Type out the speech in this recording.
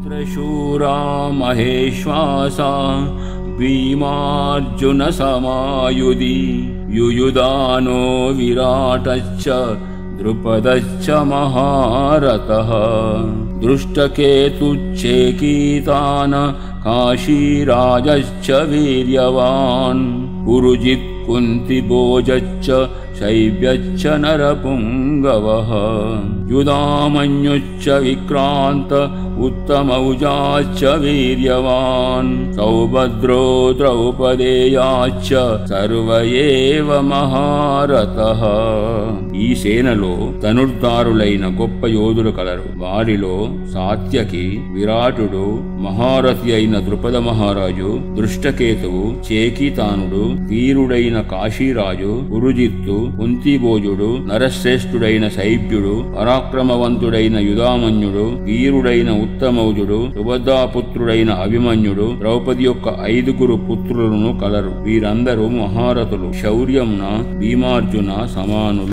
త్రిశూరా మహేశ్వాసా భీమార్జున సమాయుధి యుయుధానో విరాటశ్చ ద్రుపదశ్చ మహారథః దృష్టకేతుశ్చేకితాన కాశీరాజశ్చ వీర్యవాన్ పురుజిత్ కుంతిభోజశ్చ శైవ్యశ్చ నరపుంగవః యుధామన్యుశ్చ విక్రాంత ఉత్తమౌజాశ్చ వీర్యవాన్ సౌభద్రో ద్రౌపదేయాశ్చ సర్వ ఏవ మహారథః. ఈ సేనలో ధనుర్ధారులైన గొప్ప యోధులు కలరు. వారిలో సాత్యకి, విరాటుడు, మహారథి అయిన ద్రుపద మహారాజు, దృష్టకేతువు, చేకితానుడు, వీరుడైన కాశీరాజు, పురుజిత్తు, కుంతిభోజుడు, నరశ్రేష్ఠుడైన శైవ్యుడు, పరాక్రమవంతుడైన యుధామన్యుడు, వీరుడైన ఉత్తమౌజుడు, సుభద్రాపుత్రుడైన అభిమన్యుడు, ద్రౌపది యొక్క 5 పుత్రులను కలరు. వీరందరూ మహారథులు. శౌర్యమున భీమార్జున సమానులు.